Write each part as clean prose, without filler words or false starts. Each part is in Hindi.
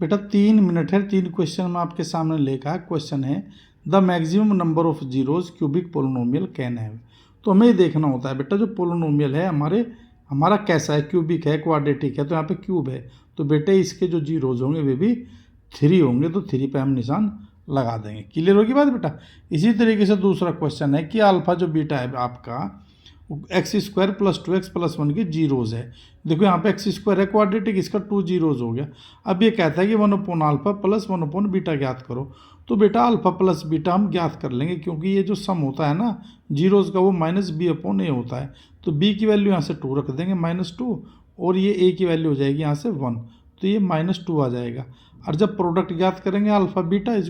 बेटा 3 मिनट है, 3 क्वेश्चन में आपके सामने लिखा है। क्वेश्चन है the maximum number of zeros cubic polynomial can have. तो हमें ये देखना होता है बेटा जो पोलिनोमियल है हमारा कैसा है, क्यूबिक है, क्वाड्रेटिक है, तो यहाँ पे क्यूब है, तो बेटे इसके जो जीरोज होंगे वे भी 3 होंगे, तो 3 पे हम निशान लगा देंगे। क्लियर होगी बात बेटा। इसी तरीके से दूसरा क्वेश्चन है कि अल्फा जो बीटा है आपका x² + 2x + 1 की जीरोज है। देखो यहाँ पे x² है क्वाड्रेटिक, इसका 2 जीरोज हो गया। अब ये कहता है कि 1/α + 1/β ज्ञात करो। तो बेटा अल्फा प्लस बीटा हम ज्ञात कर लेंगे, क्योंकि ये जो सम होता है ना जीरोज का वो -b/a होता है। तो b की वैल्यू यहाँ से 2 रख देंगे -2, और ये a की वैल्यू हो जाएगी यहाँ से 1, तो ये -2 आ जाएगा। और जब प्रोडक्ट ज्ञात करेंगे अल्फा बीटा =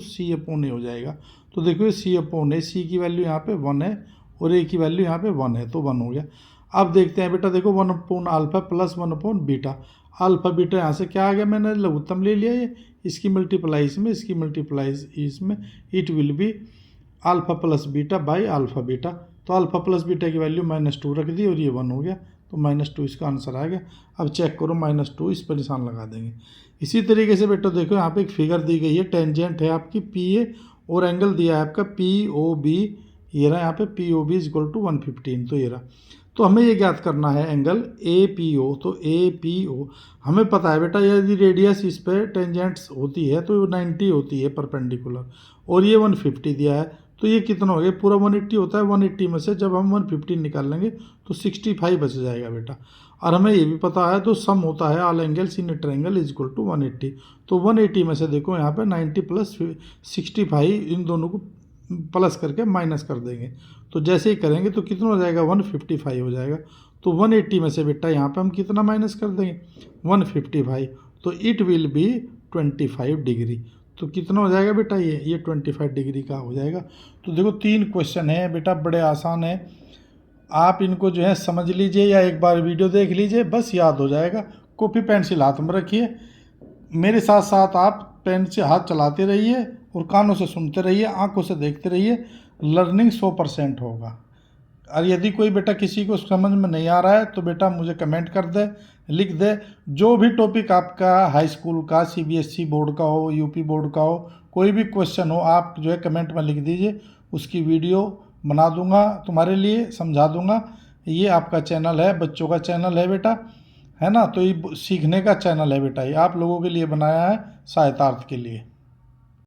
c/a हो जाएगा। तो देखो ये c/a, c की वैल्यू यहाँ पे 1 है और a की वैल्यू यहाँ पे 1 है, तो 1 हो गया। अब देखते हैं बेटा, देखो 1/α + 1/β। अल्फा बीटा यहाँ से क्या आ गया, मैंने लघुत्तम ले लिया, ये इसकी मल्टीप्लाई इसमें, इसकी मल्टीप्लाई इसमें, it will be alpha plus beta by alpha beta. तो अल्फा प्लस बीटा की वैल्यू -2 रख दी और ये 1 हो गया, तो -2 इसका आंसर आ गया। अब चेक करो -2, इस पर निशान लगा देंगे। इसी तरीके से बेटा देखो यहाँ पे एक फिगर दी गई है, टेंजेंट है आपकी PA और एंगल दिया है आपका POB, ये रहा यहाँ पे POB = 115, तो ये रहा। तो हमें ये ज्ञात करना है एंगल APO। तो APO हमें पता है बेटा, यदि रेडियस इस पर टेंजेंट्स होती है तो 90 होती है परपेंडिकुलर, और ये 150 दिया है, तो ये कितना हो गया, पूरा 180 होता है। 180 में से जब हम 115 निकाल लेंगे तो 65 बच जाएगा बेटा। और हमें ये भी पता है, तो सम होता है ऑल एंगल्स इन ट्रायंगल = 180। तो 180 में से देखो यहाँ पे 90 + 65, इन दोनों को प्लस करके माइनस कर देंगे। तो जैसे ही करेंगे तो कितना हो जाएगा, 155 हो जाएगा। तो 180 में से बेटा यहाँ पे हम कितना माइनस कर देंगे, 155, तो इट विल बी 25 डिग्री। तो कितना हो जाएगा बेटा, ये 25 डिग्री का हो जाएगा। तो देखो 3 क्वेश्चन है बेटा, बड़े आसान है, आप इनको जो है समझ लीजिए या एक बार वीडियो देख लीजिए, बस याद हो जाएगा। कॉपी पेंसिल हाथ में रखिए, मेरे साथ साथ आप पेन से हाथ चलाते रहिए और कानों से सुनते रहिए, आंखों से देखते रहिए, लर्निंग 100% होगा। और यदि कोई बेटा किसी को समझ में नहीं आ रहा है तो बेटा मुझे कमेंट कर दे, लिख दे। जो भी टॉपिक आपका हाई स्कूल का, CBSE बोर्ड का हो, UP बोर्ड का हो, कोई भी क्वेश्चन हो, आप जो है कमेंट में लिख दीजिए, उसकी वीडियो बना दूंगा तुम्हारे लिए, समझा दूंगा। ये आपका चैनल है, बच्चों का चैनल है बेटा, है ना, तो ये सीखने का चैनल है बेटा, ये आप लोगों के लिए बनाया है, सहायतार्थ के लिए।